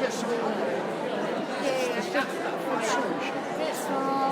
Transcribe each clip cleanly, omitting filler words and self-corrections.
Yes, we will. I'm sure we should. It's fine.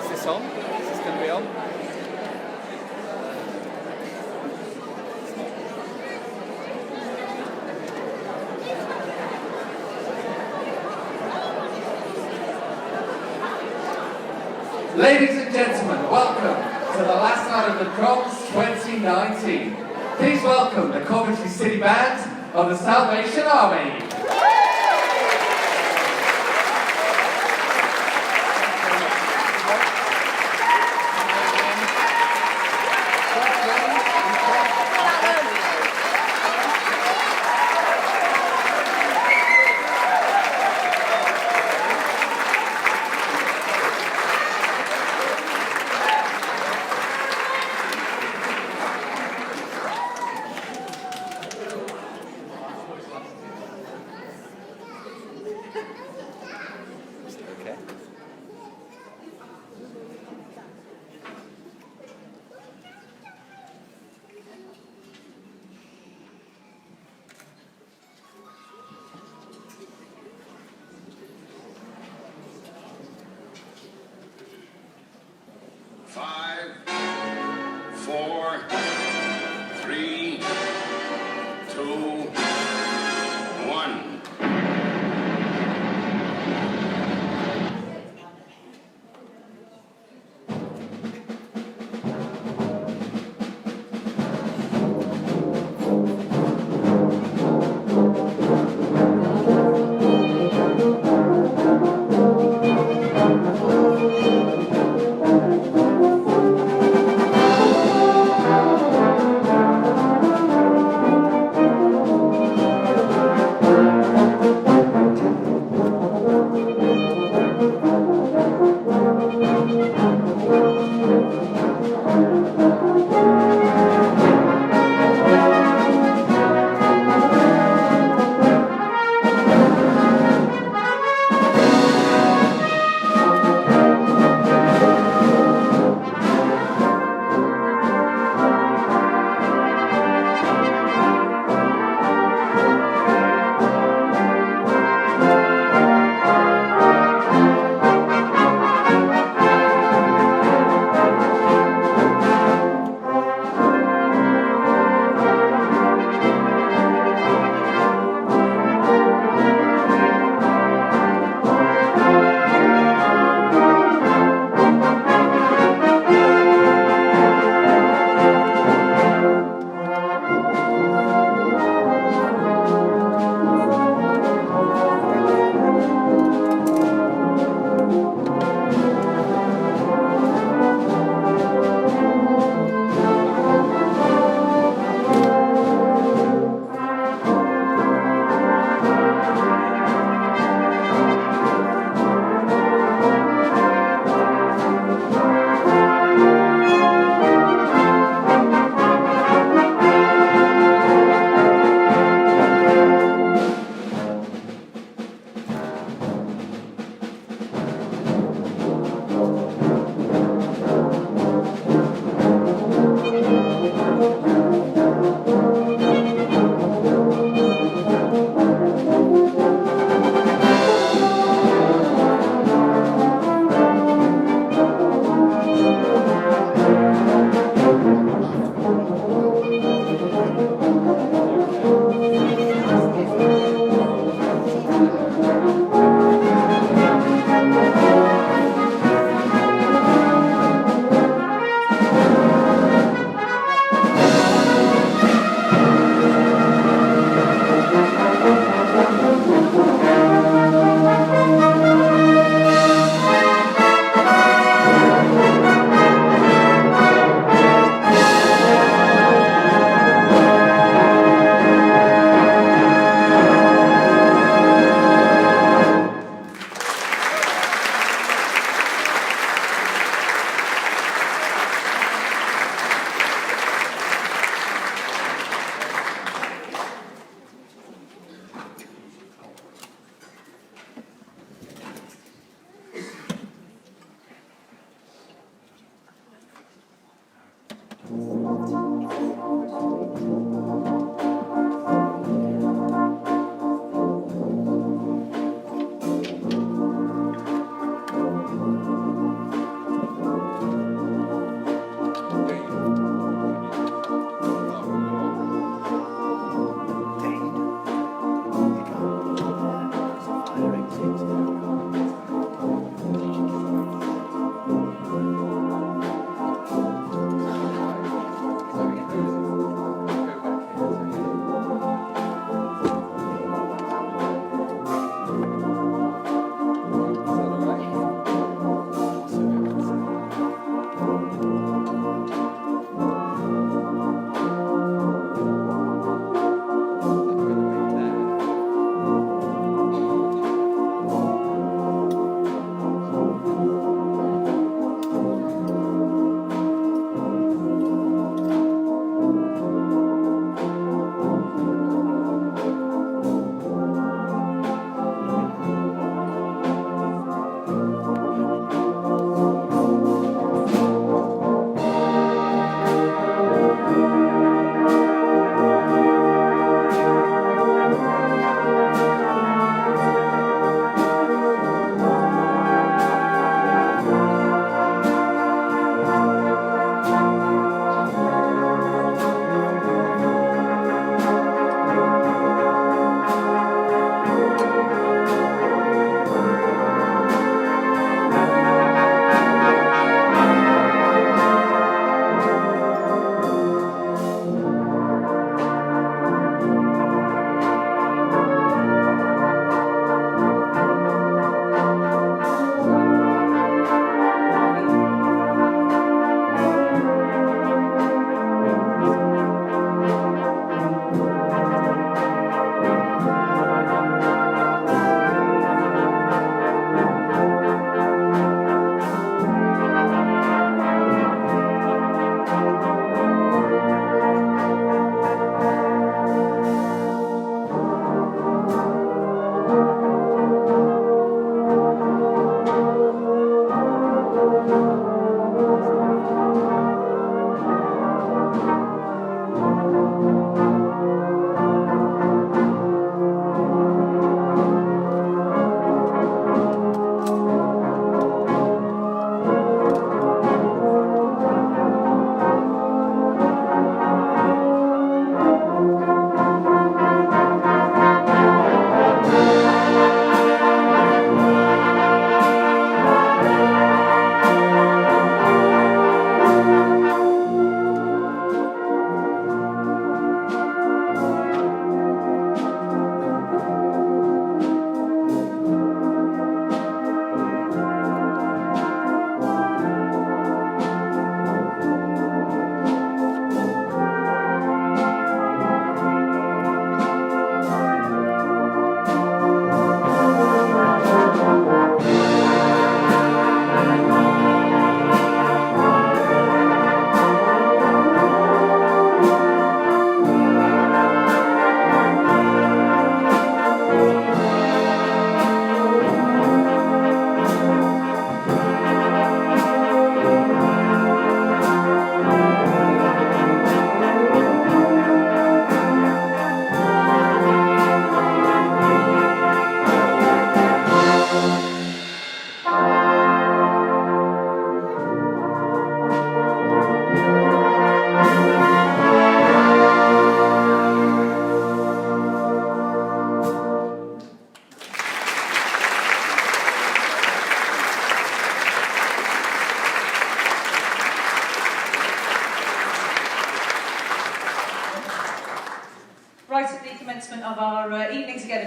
Is this on? Is this going to be on? Ladies and gentlemen, welcome to the last night of the Proms 2019. Please welcome the Coventry City Band of the Salvation Army.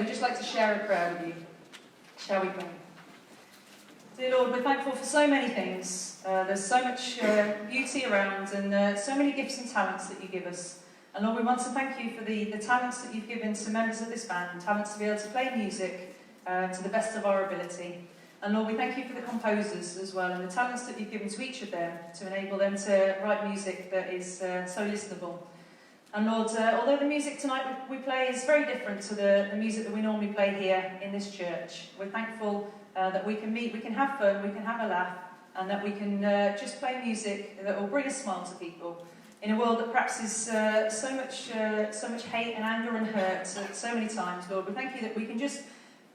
we'd just like to share a prayer with you. Shall we pray? Dear Lord, we're thankful for so many things. There's so much beauty around and so many gifts and talents that you give us. And Lord, we want to thank you for the talents that you've given to members of this band, talents to be able to play music to the best of our ability. And Lord, we thank you for the composers as well and the talents that you've given to each of them to enable them to write music that is so listenable. And Lord, although the music tonight we play is very different to the music that we normally play here in this church, we're thankful that we can meet, we can have fun, we can have a laugh, and that we can just play music that will bring a smile to people in a world that perhaps is so much hate and anger and hurt so many times. Lord, we thank you that we can just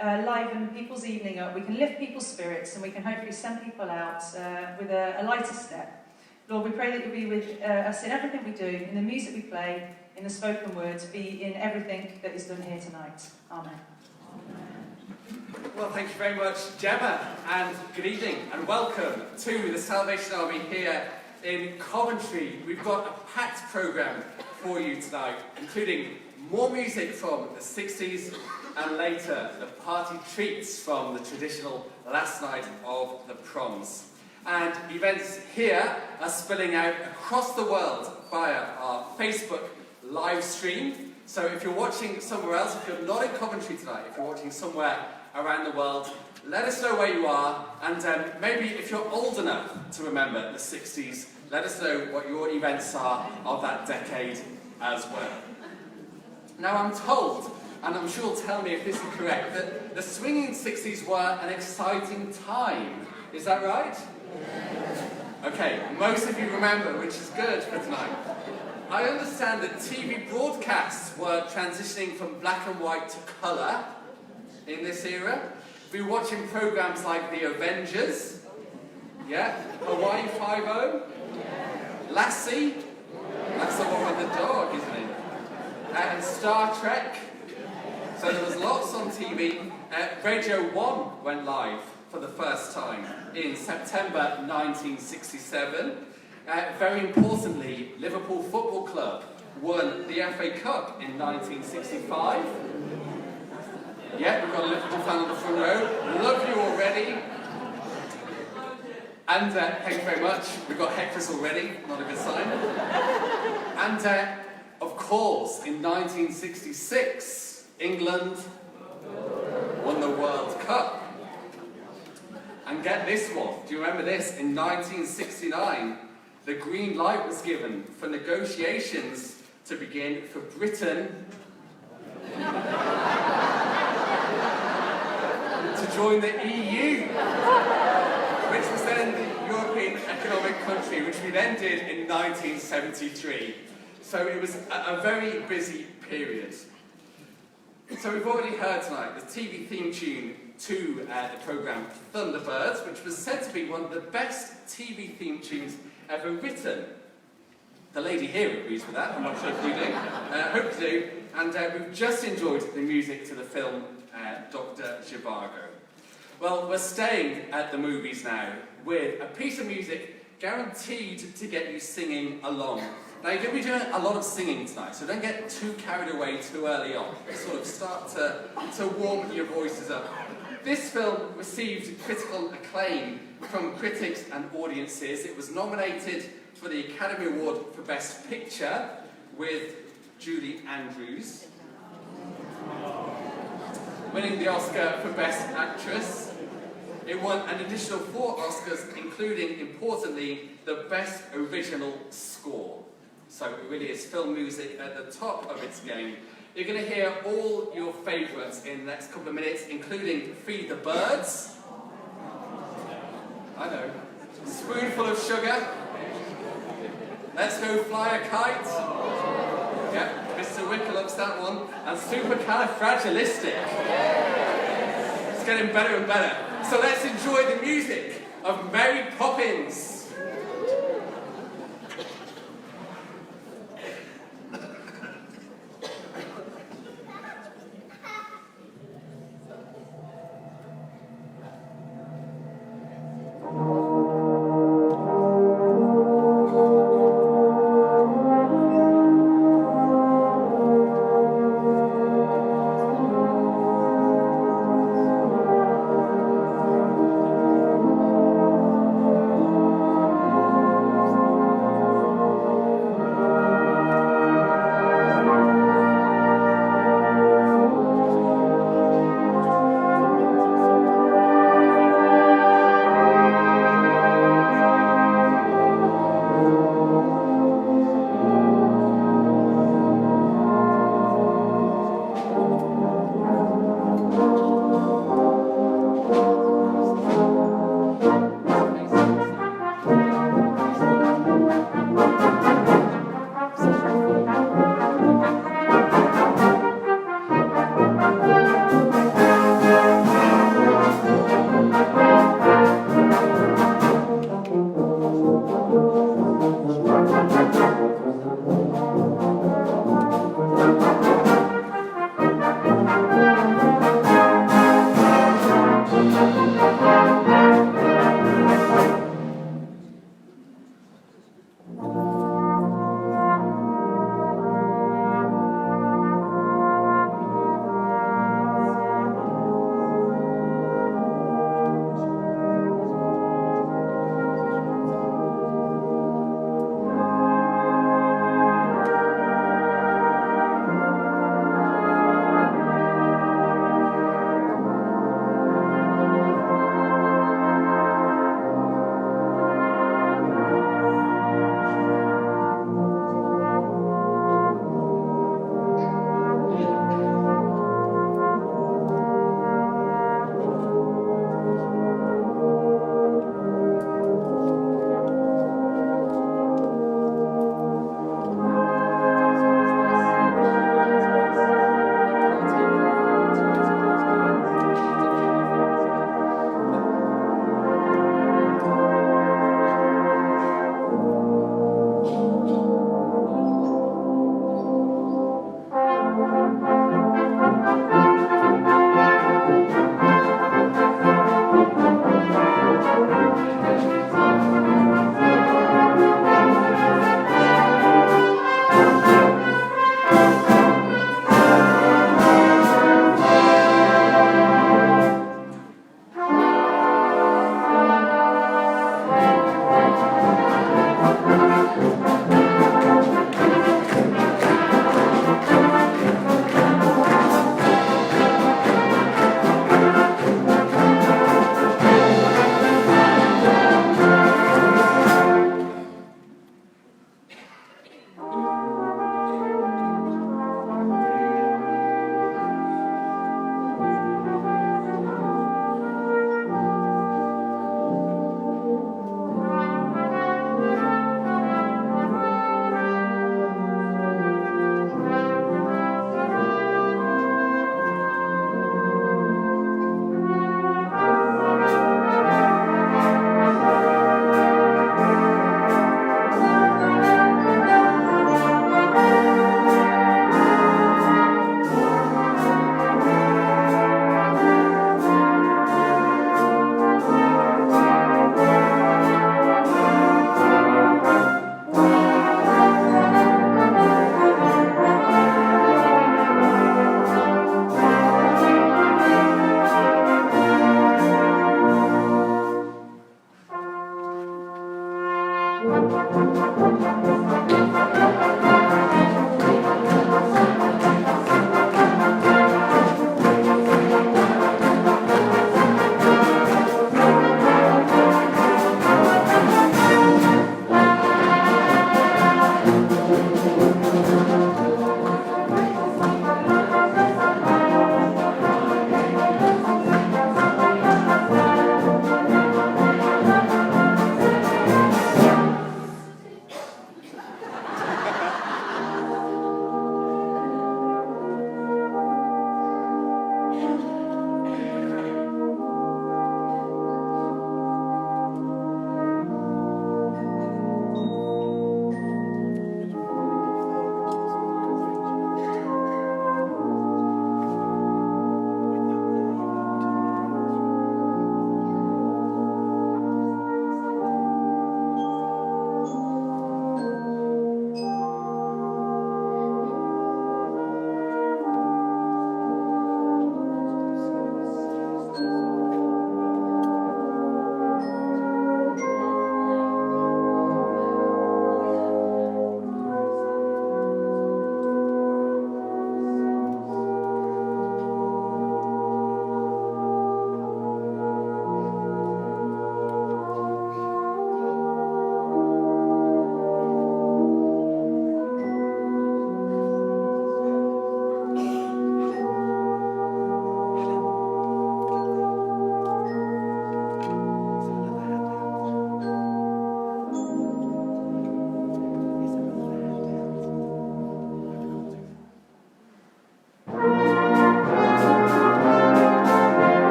liven people's evening up, we can lift people's spirits, and we can hopefully send people out with a lighter step. Lord, we pray that you'll be with us in everything we do, in the music we play, in the spoken word, be in everything that is done here tonight. Amen. Well, thank you very much, Gemma, and good evening, and welcome to the Salvation Army here in Coventry. We've got a packed programme for you tonight, including more music from the 60s, and later the party treats from the traditional last night of the Proms. And events here are spilling out across the world via our Facebook live stream. So if you're watching somewhere else, if you're not in Coventry tonight, if you're watching somewhere around the world, let us know where you are, and maybe if you're old enough to remember the 60s, let us know what your events are of that decade as well. Now I'm told, and I'm sure you'll tell me if this is correct, that the swinging 60s were an exciting time. Is that right? Okay, most of you remember, which is good for tonight. I understand that TV broadcasts were transitioning from black and white to colour in this era. We were watching programmes like The Avengers, yeah, Hawaii Five-0, Lassie, that's the one with the dog, isn't it? And Star Trek. So there was lots on TV. Radio 1 went live for the first time in September 1967. Very importantly, Liverpool Football Club won the FA Cup in 1965. Yeah, we've got a Liverpool fan on the front row. Love you already. And thank you very much. We've got hecklers already, not a good sign. And of course, in 1966, England won the World Cup. And get this one, do you remember this? In 1969, the green light was given for negotiations to begin for Britain to join the EU, which was then the European Economic Country, which we then did in 1973. So it was a very busy period. So we've already heard tonight the TV theme tune to the programme Thunderbirds, which was said to be one of the best TV theme tunes ever written. The lady here agrees with that, I'm not sure if you do. Hope you do. And we've just enjoyed the music to the film Dr. Zhivago. Well, we're staying at the movies now with a piece of music guaranteed to get you singing along. Now, you're going to be doing a lot of singing tonight, so don't get too carried away too early on. Sort of start to warm your voices up. This film received critical acclaim from critics and audiences. It was nominated for the Academy Award for Best Picture with Julie Andrews, winning the Oscar for Best Actress. It won an additional 4 Oscars, including, importantly, the Best Original Score. So it really is film music at the top of its game. You're going to hear all your favourites in the next couple of minutes, including Feed the Birds. I know. Spoonful of Sugar. Let's Go Fly a Kite. Yep, Mr. Wickle loves that one. And Supercalifragilistic. It's getting better and better. So let's enjoy the music of Mary Poppins.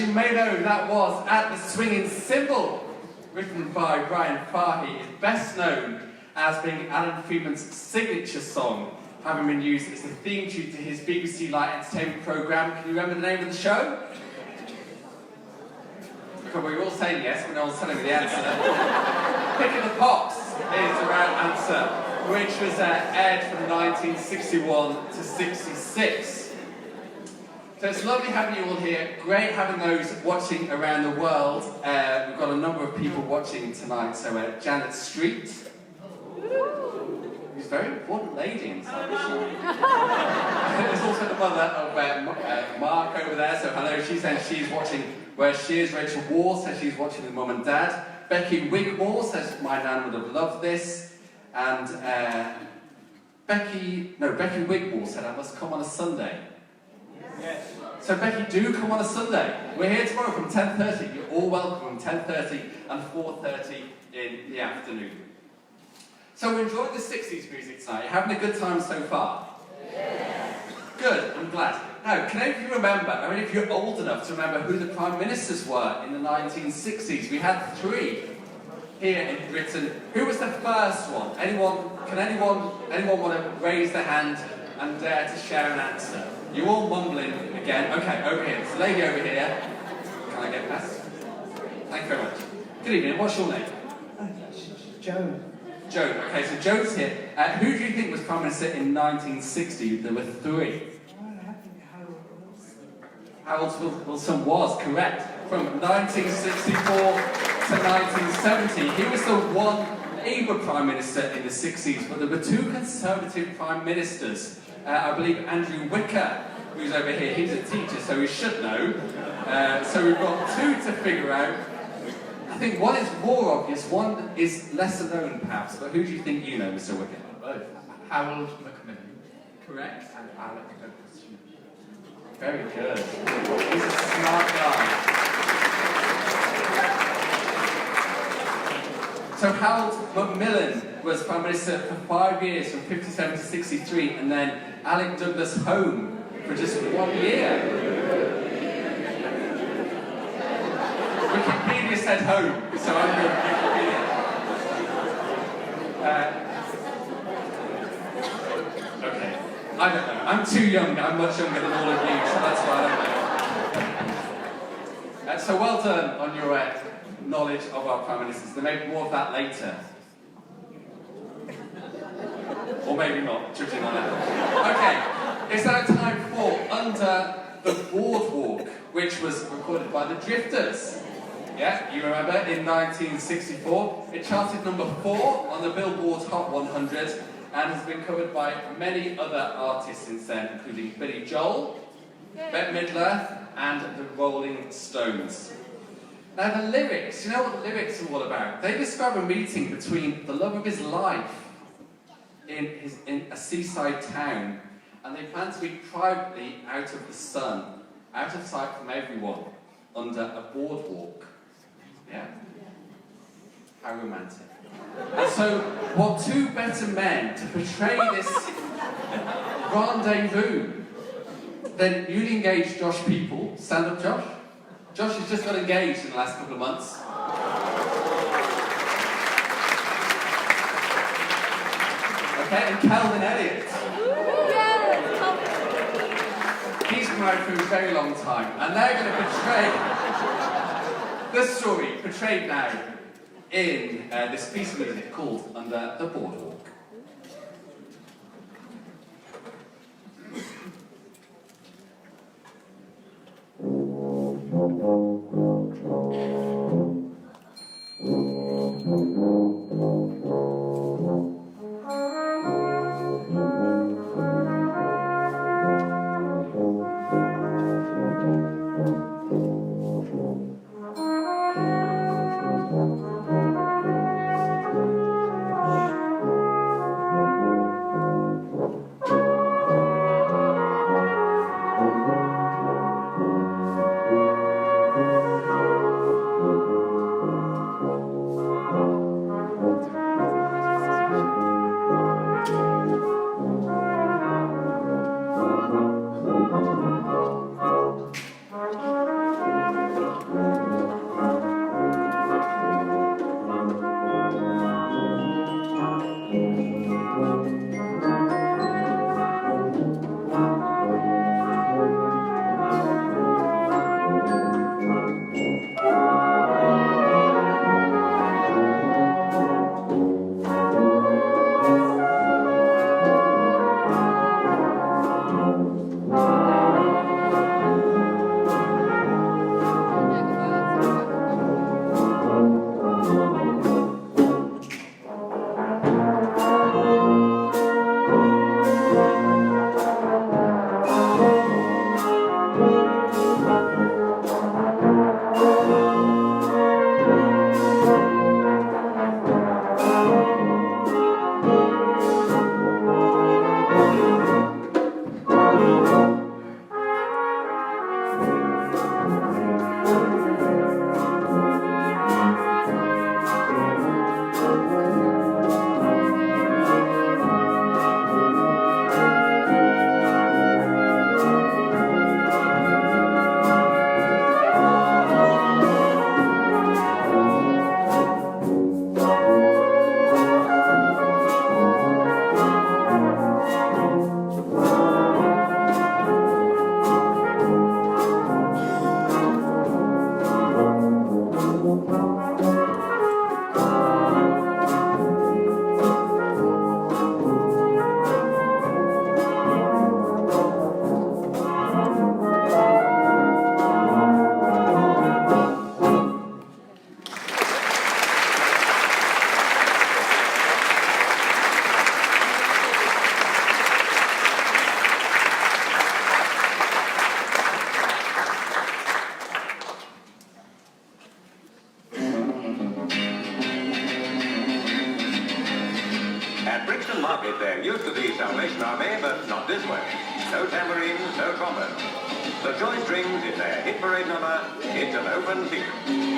you may know, that was At the Swinging Cymbal, written by Brian Fahey, is best known as being Alan Freeman's signature song, having been used as the theme tune to his BBC Light Entertainment programme. Can you remember the name of the show? Okay, well, you're all saying yes, but no one's telling me the answer. Pick of the Pops is the right answer, which was aired from 1961 to 66. So it's lovely having you all here. Great having those watching around the world. We've got a number of people watching tonight. So Janet Street, who's a very important lady inside the show. There's also the mother of Mark over there. So hello, she's watching where she is. Rachel Wall says she's watching with mum and dad. Becky Wigmore says my nan would have loved this. And Becky Wigmore said I must come on a Sunday. Yes. So Becky, do come on a Sunday. We're here tomorrow from 10:30. You're all welcome from 10:30 and 4:30 in the afternoon. So we're enjoying the 60s music tonight. You're having a good time so far? Yes. Good, I'm glad. Now, can any of you remember, if you're old enough to remember who the Prime Ministers were in the 1960s? We had 3 here in Britain. Who was the first one? Anyone want to raise their hand and dare to share an answer? You all mumbling again. Okay, over here. There's a lady over here. Can I get past? Thank you very much. Good evening. What's your name? Joan. Joan. Okay, so Joan's here. Who do you think was Prime Minister in 1960? There were 3. I think Harold Wilson was correct. From 1964 to 1970. He was the one Labour Prime Minister in the 60s, but there were 2 Conservative Prime Ministers. I believe Andrew Wicker, who's over here, he's a teacher, so he should know. So we've got 2 to figure out. I think one is more obvious, one is lesser known perhaps, but who do you think you know, Mr. Wicker? Both. Harold Macmillan. Correct. And Alec Douglas. Very good. He's a smart guy. So Harold Macmillan was Prime Minister for 5 years, from 57 to 63, and then Alec Douglas home for just 1 year. Wikipedia said home, so I'm going with Wikipedia. Okay, I don't know. I'm too young. I'm much younger than all of you, so that's why I don't know. So well done on your knowledge of our Prime Ministers. There may be more of that later. Or maybe not, judging on that. Okay, it's now time for Under the Boardwalk, which was recorded by the Drifters. Yeah, you remember, in 1964. It charted number 4 on the Billboard Hot 100 and has been covered by many other artists since then, including Billy Joel, Bette Midler, and the Rolling Stones. Now the lyrics, you know what the lyrics are all about? They describe a meeting between the love of his life in a seaside town, and they plan to be privately out of the sun, out of sight from everyone, under a boardwalk. Yeah? How romantic. And so, what 2 better men to portray this rendezvous than newly engaged Josh People? Stand up, Josh. Josh has just got engaged in the last couple of months. Okay, and Calvin Elliott. He's been married for a very long time, and they're going to portray the story portrayed now in this piece of music called Under the Boardwalk. At Brixton Market, there used to be Salvation Army, but not this way. No tambourines, no trombone. The joy strings in their hit parade number, It's an Open Secret.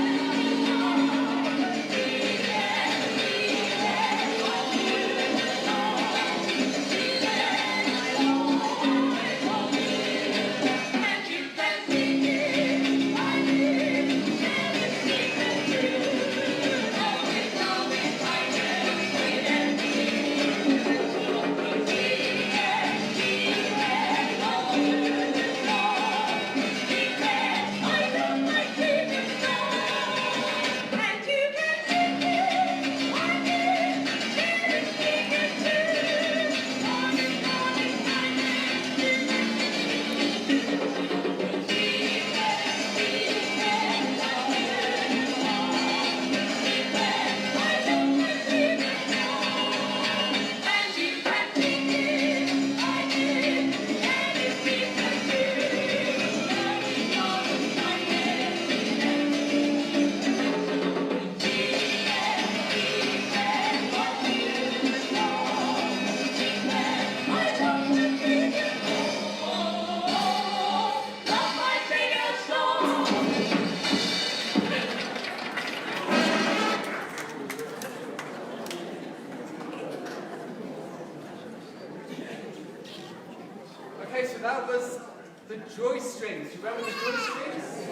Okay, so that was the Joy Strings. Do you remember the Joy Strings?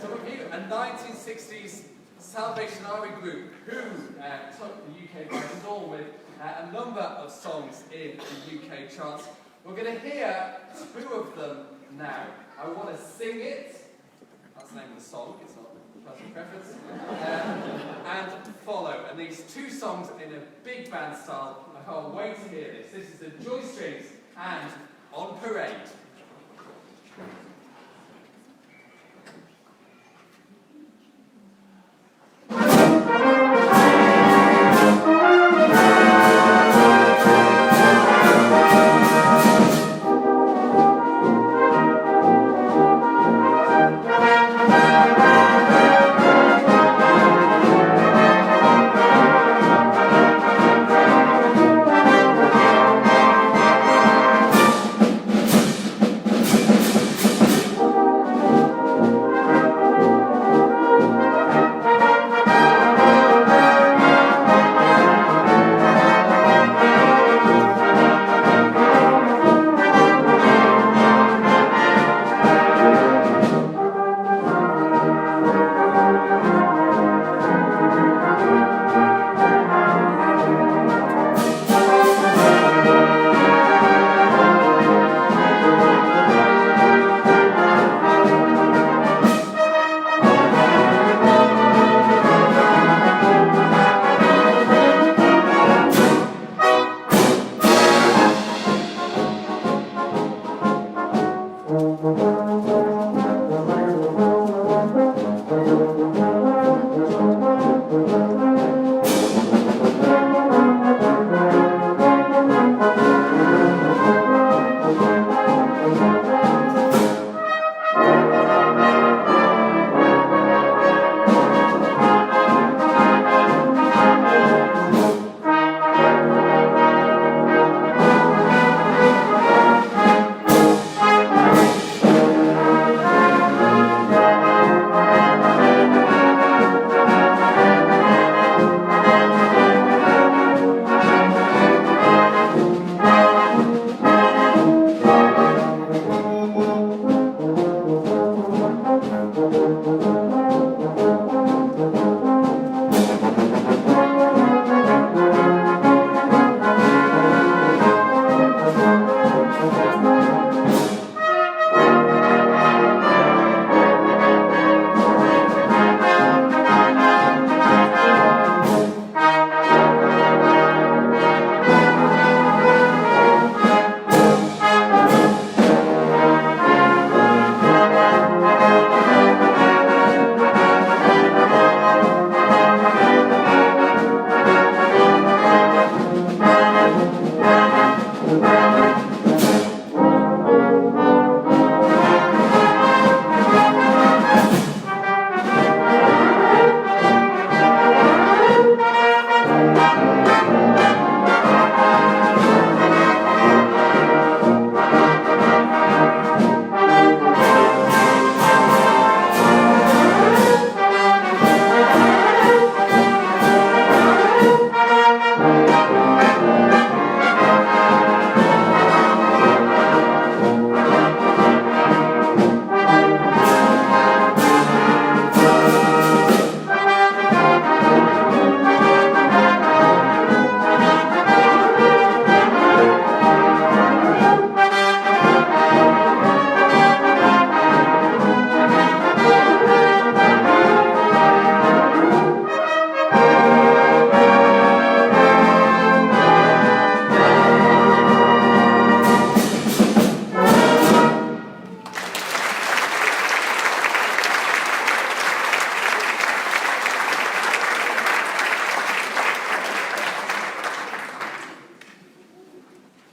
Some of you? A 1960s Salvation Army group who took the UK by storm with a number of songs in the UK charts. We're going to hear two of them now. I Want to Sing It. That's the name of the song. It's not personal preference. And Follow. And these two songs in a big band style. I can't wait to hear this. This is the Joy Strings and On Parade.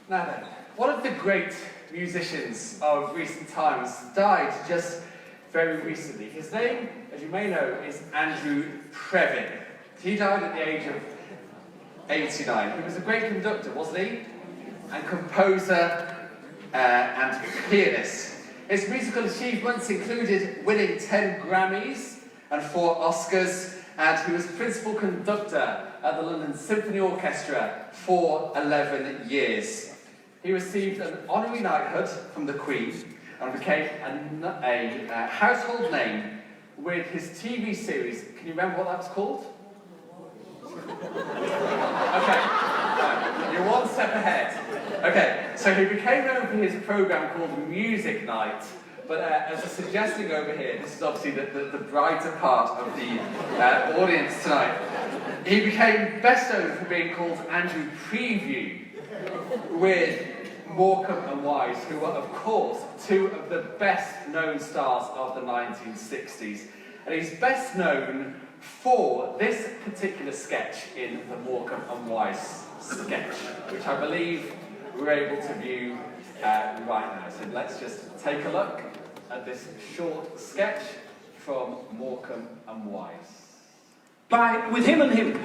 Now then, one of the great musicians of recent times died just very recently. His name, as you may know, is Andrew Previn. He died at the age of 89. He was a great conductor, wasn't he? And composer and pianist. His musical achievements included winning 10 Grammys and 4 Oscars, and he was principal conductor at the London Symphony Orchestra for 11 years. He received an honorary knighthood from the Queen and became a household name with his TV series. Can you remember what that was called? Okay, right. You're one step ahead. Okay, so he became known for his programme called Music Night, but as a suggesting over here, this is obviously the brighter part of the audience tonight, he became best known for being called Andrew Preview, with Morecambe and Wise, who were, of course, two of the best-known stars of the 1960s. And he's best known for this particular sketch in the Morecambe and Wise sketch, which I believe we're able to view right now. So let's just take a look at this short sketch from Morecambe and Wise. With him and him.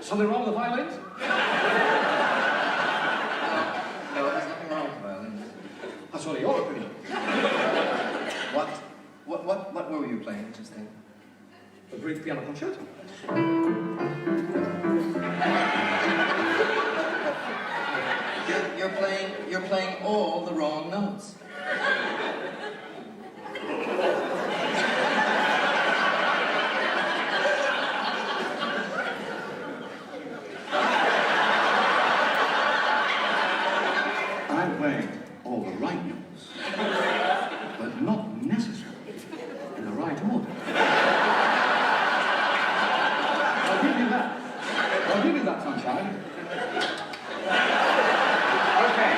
Something wrong with the violins? No, there's nothing wrong with the violin. That's only your opinion. What were you playing just then? A brief piano concerto. You're playing all the wrong notes. I'm playing all the right notes, but not necessarily in the right order. I'll give you that. I'll give you that, sunshine. Okay.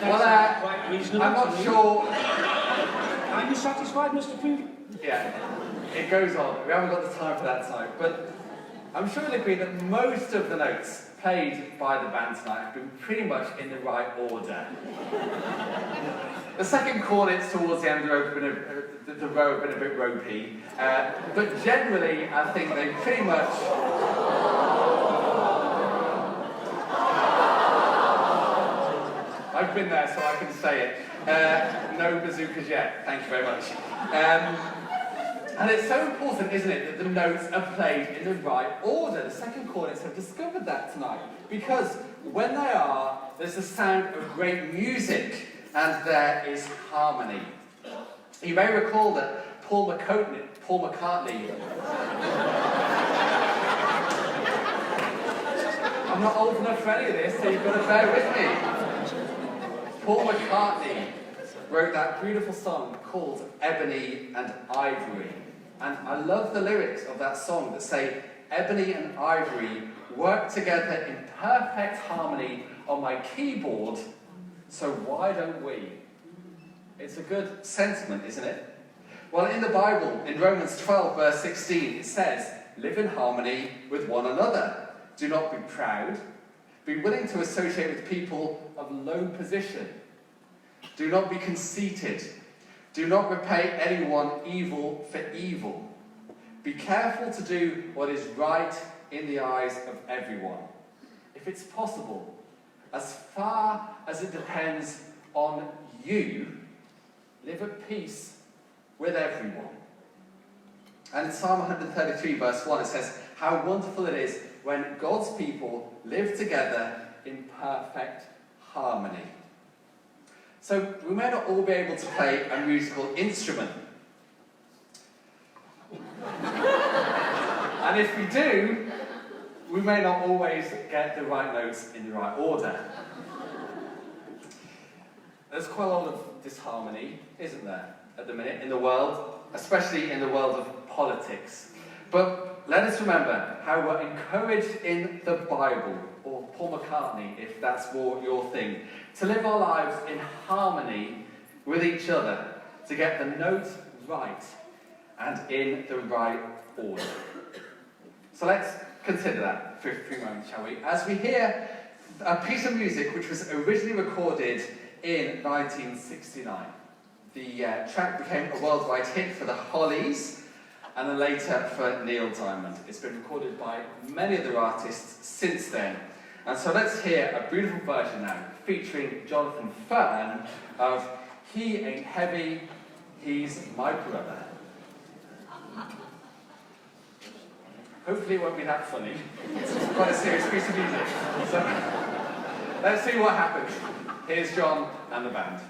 Well, Quite reasonable. I'm not sure. Are you satisfied, Mr. Previn? Yeah, it goes on. We haven't got the time for that tonight, but I'm sure you'll agree that most of the notes played by the band tonight have been pretty much in the right order. The second cornets towards the end the row have been a bit ropey, but generally I think they pretty much... I've been there, so I can say it. No bazookas yet, thank you very much. And it's so important, isn't it, that the notes are played in the right order. The second cornets have discovered that tonight. Because when they are, there's the sound of great music, and there is harmony. You may recall that Paul McCartney... I'm not old enough for any of this, so you've got to bear with me. Paul McCartney wrote that beautiful song called Ebony and Ivory. And I love the lyrics of that song that say, ebony and ivory work together in perfect harmony on my keyboard, so why don't we? It's a good sentiment, isn't it? Well, in the Bible, in Romans 12, verse 16, it says, live in harmony with one another. Do not be proud. Be willing to associate with people of low position. Do not be conceited. Do not repay anyone evil for evil. Be careful to do what is right in the eyes of everyone. If it's possible, as far as it depends on you, live at peace with everyone. And in Psalm 133, verse 1, it says, how wonderful it is when God's people live together in perfect harmony. So we may not all be able to play a musical instrument. And if we do, we may not always get the right notes in the right order. There's quite a lot of disharmony, isn't there, at the minute in the world, especially in the world of politics. But let us remember how we're encouraged in the Bible, or Paul McCartney, if that's more your thing, to live our lives in harmony with each other, to get the note right and in the right order. So let's consider that for a few moments, shall we? As we hear a piece of music which was originally recorded in 1969. The track became a worldwide hit for the Hollies, and then later for Neil Diamond. It's been recorded by many other artists since then. And so let's hear a beautiful version now, featuring Jonathan Fern of He Ain't Heavy, He's My Brother. Hopefully it won't be that funny. It's quite a serious piece of music. So let's see what happens. Here's John and the band.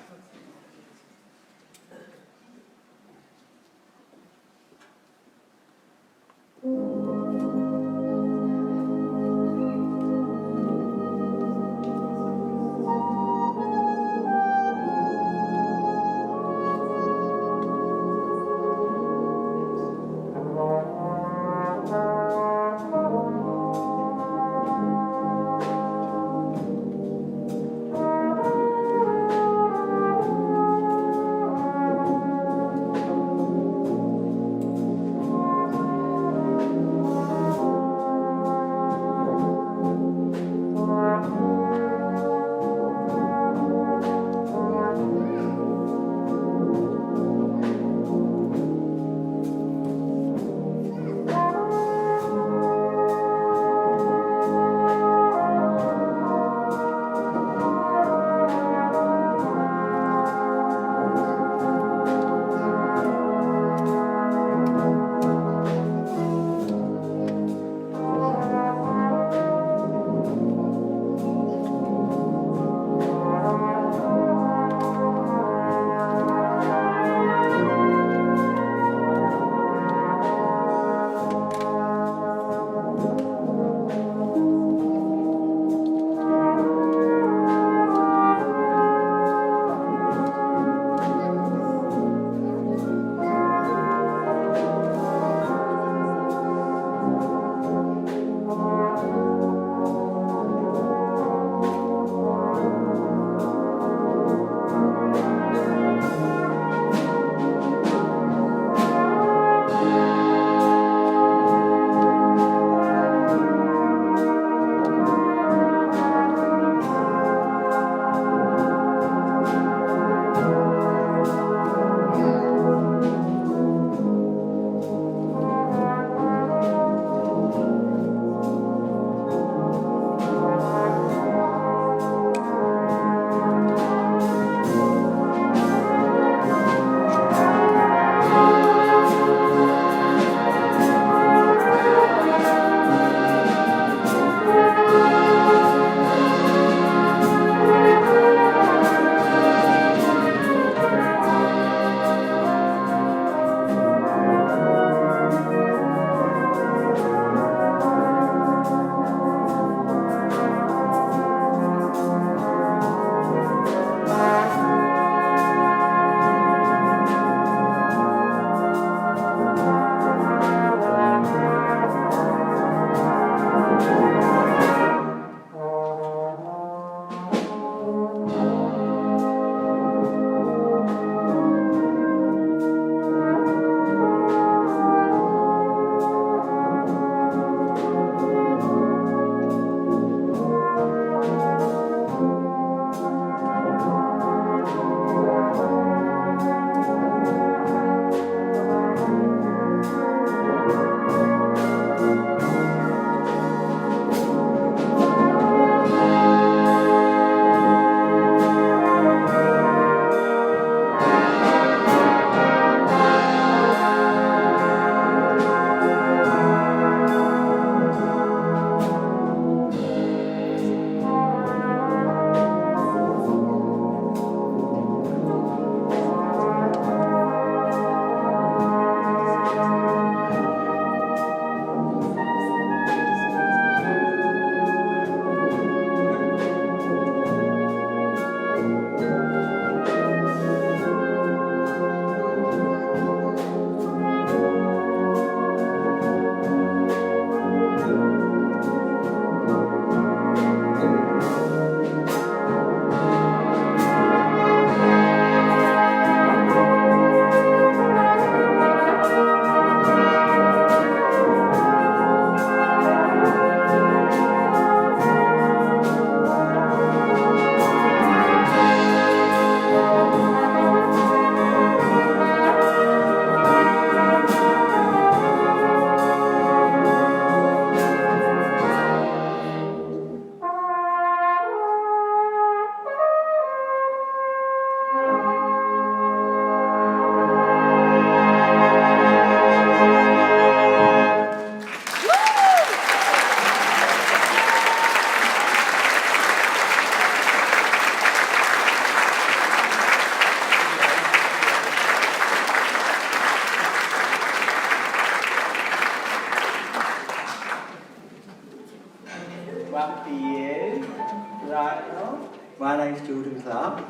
cooking club,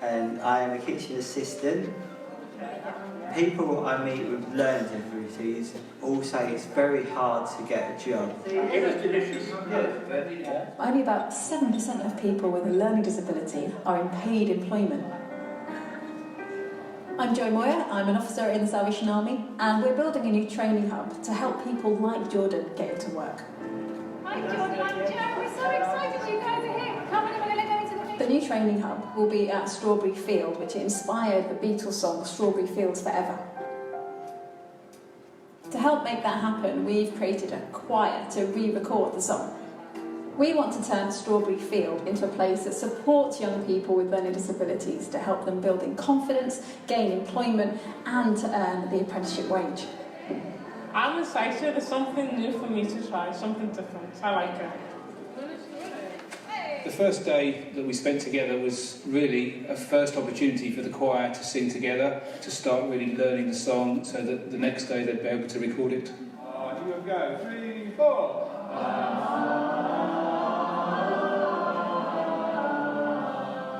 and I am a kitchen assistant. People I meet with learning difficulties all say it's very hard to get a job. Only about 7% of people with a learning disability are in paid employment. I'm Jo Moyer, I'm an officer in the Salvation Army, and we're building a new training hub to help people like Jordan get into work. Hi Jordan, I'm Jo. We're so excited you guys are here. Come on, we're going to go into the thing. The new training hub will be at Strawberry Field, which inspired the Beatles song Strawberry Fields Forever. To help make that happen, we've created a choir to re-record the song. We want to turn Strawberry Field into a place that supports young people with learning disabilities to help them build in confidence, gain employment, and to earn the apprenticeship wage. I'm excited. It's something new for me to try, something different. I like it. The first day that we spent together was really a first opportunity for the choir to sing together, to start really learning the song so that the next day they'd be able to record it. Here we go. 3, 4.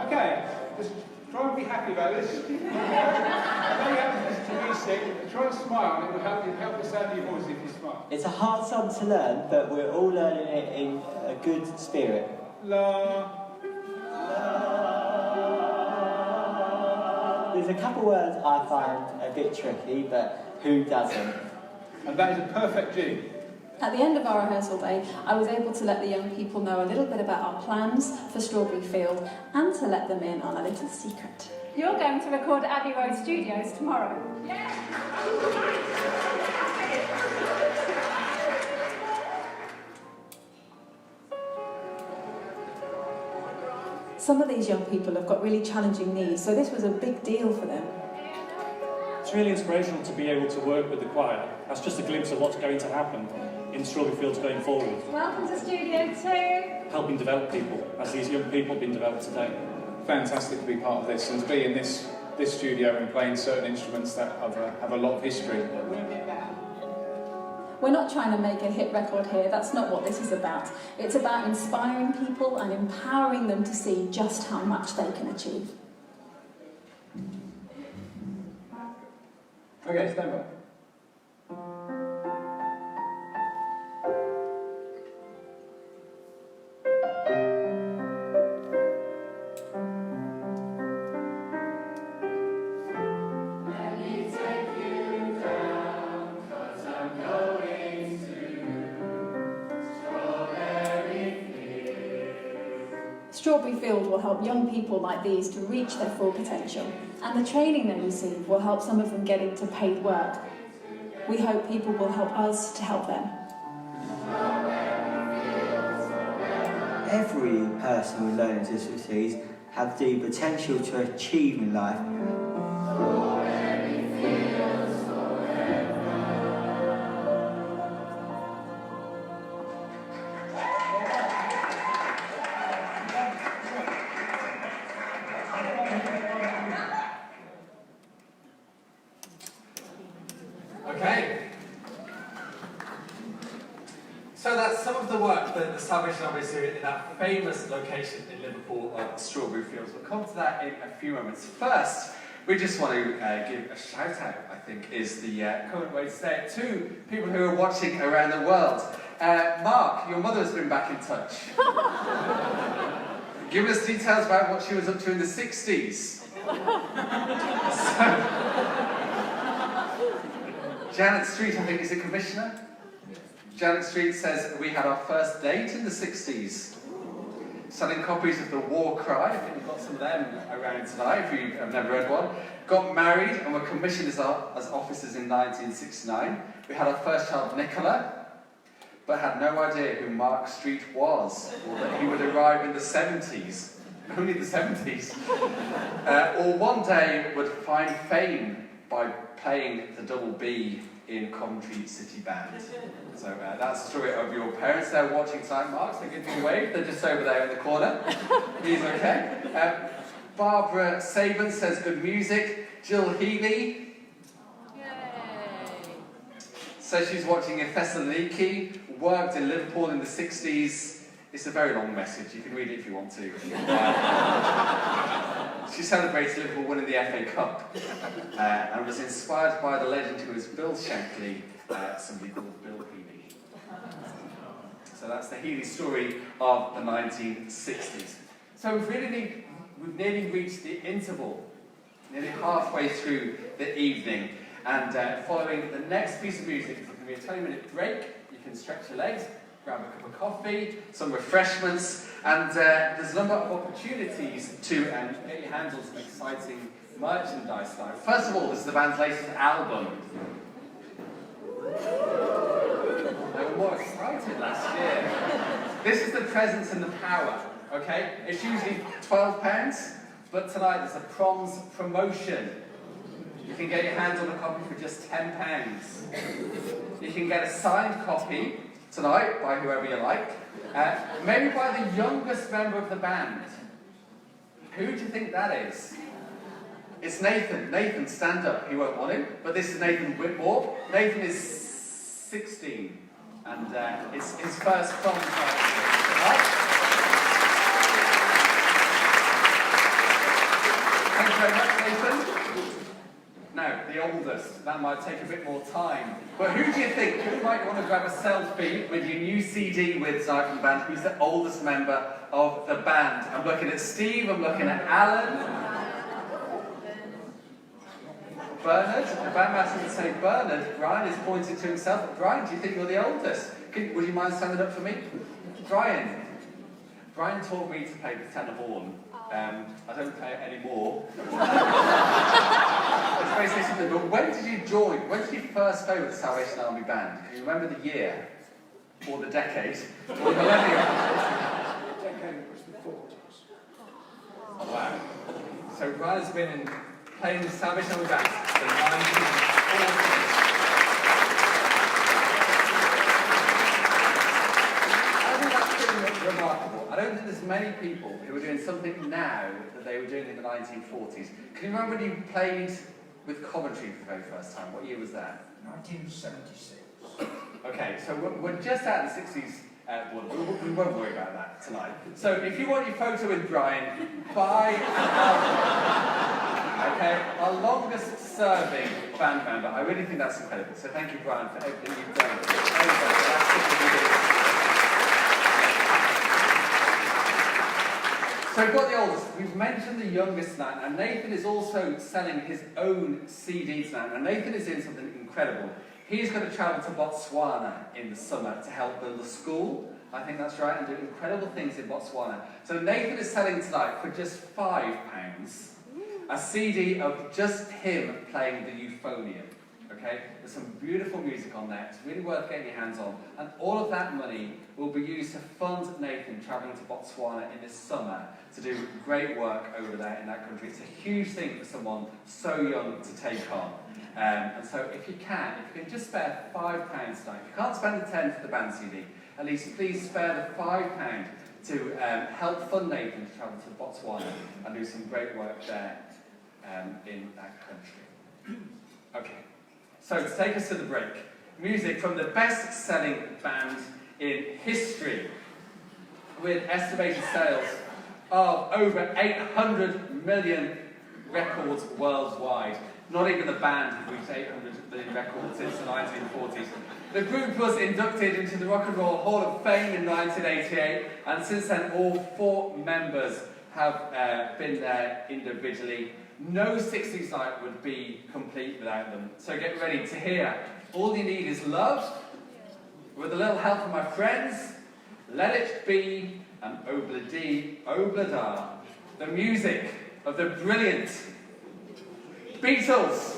Okay, just try and be happy about this. If you have to be sick, try and smile, and it will help the sound of your voice if you smile. It's a hard song to learn, but we're all learning it in a good spirit. La. There's a couple words I find a bit tricky, but who doesn't? And that is a perfect G. At the end of our rehearsal day, I was able to let the young people know a little bit about our plans for Strawberry Field and to let them in on a little secret. You're going to record at Abbey Road Studios tomorrow. Yeah. Some of these young people have got really challenging needs, so this was a big deal for them. It's really inspirational to be able to work with the choir. That's just a glimpse of what's going to happen in Strawberry Fields going forward. Welcome to Studio 2. Helping develop people, as these young people have been developed today. Fantastic to be part of this and to be in this studio and playing certain instruments that have a lot of history. We're not trying to make a hit record here, that's not what this is about. It's about inspiring people and empowering them to see just how much they can achieve. Okay, stand by. Strawberry Field will help young people like these to reach their full potential, and the training they receive will help some of them get into paid work. We hope people will help us to help them. Every person with learning disabilities has the potential to achieve in life. Okay. So that's some of the work that the Salvation Army is doing in that famous location in Liverpool of Strawberry Fields. We'll come to that in a few moments. First, we just want to give a shout out, I think, is the current way to say it, to people who are watching around the world. Mark, your mother has been back in touch. Giving us details about what she was up to in the 60s. Janet Street, I think, is a commissioner. Janet Street says we had our first date in the 60s. Selling copies of The War Cry, I think we've got some of them around tonight if you have never read one. Got married and were commissioned as officers in 1969. We had our first child, Nicola, but had no idea who Mark Street was, or that he would arrive in the 70s. Only the 70s. Or one day would find fame by playing the double B in Coventry City Band. So that's the story of your parents. They're watching tonight. Mark, so give them a wave. They're just over there in the corner. He's okay. Barbara Saban says good music. Jill Healy says she's watching in Thessaloniki. Worked in Liverpool in the 60s. It's a very long message. You can read it if you want to. She celebrates Liverpool winning the FA Cup and was inspired by the legend who is Bill Shankly, somebody called Bill Healy. So that's the Healy story of the 1960s. So we've nearly reached the interval, nearly halfway through the evening, and following the next piece of music, there's going to be a 20-minute break. You can stretch your legs, grab a cup of coffee, some refreshments, and there's a number of opportunities to get your hands on some exciting merchandise tonight. First of all, this is the band's latest album. They were more excited last year. This is the presence and the power, okay? It's usually £12, but tonight there's a Proms promotion. You can get your hands on a copy for just £10. You can get a signed copy tonight by whoever you like, maybe by the youngest member of the band. Who do you think that is? It's Nathan. Nathan, stand up. He won't want him, but this is Nathan Whitmore. Nathan is 16, and it's his first Proms night. Thank you very much, Nathan. Now, the oldest, that might take a bit more time. But who do you think, who might want to grab a selfie with your new CD with Zy from the band? Who's the oldest member of the band? I'm looking at Steve, I'm looking at Alan. Bernard, the bandmaster would say Bernard. Brian is pointing to himself. Brian, do you think you're the oldest? Would you mind standing up for me? Brian. Brian taught me to play the tenor horn. I don't play it anymore. It's basically something, but when did you join? When did you first play with the Salvation Army band? Can you remember the year? Or the decade? Or the millennium? The decade was the 40s. Oh, wow. So Brian has been playing the Salvation Army band since the 1940s. I think that's pretty remarkable. I don't think there's many people who are doing something now that they were doing in the 1940s. Can you remember when you played with Coventry for the very first time? What year was that? 1976. Okay, so we're just out of the 60s. We won't worry about that tonight. So if you want your photo with Brian, buy an album. Okay, our longest serving band member. I really think that's incredible. So thank you, Brian, for everything you've done. So we've got the oldest, we've mentioned the youngest tonight, and Nathan is also selling his own CD tonight. And Nathan is doing something incredible. He's going to travel to Botswana in the summer to help build a school. I think that's right, and do incredible things in Botswana. So Nathan is selling tonight for just £5 a CD of just him playing the euphonium. Okay? There's some beautiful music on there. It's really worth getting your hands on. And all of that money will be used to fund Nathan travelling to Botswana in this summer to do great work over there in that country. It's a huge thing for someone so young to take on. And so if you can just spare £5 tonight. If you can't spend the 10 for the band CD, at least please spare the £5 to help fund Nathan to travel to Botswana and do some great work there in that country. Okay. So to take us to the break, music from the best-selling band in history, with estimated sales of over 800 million records worldwide. Not even the band has reached 800 million records since the 1940s. The group was inducted into the Rock and Roll Hall of Fame in 1988, and since then all 4 members have been there individually. No 60s night would be complete without them. So get ready to hear All You Need Is Love, with a little help from my friends, Let It Be, and Obla Dee, Obla Da, the music of the brilliant Beatles.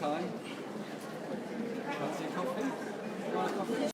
time.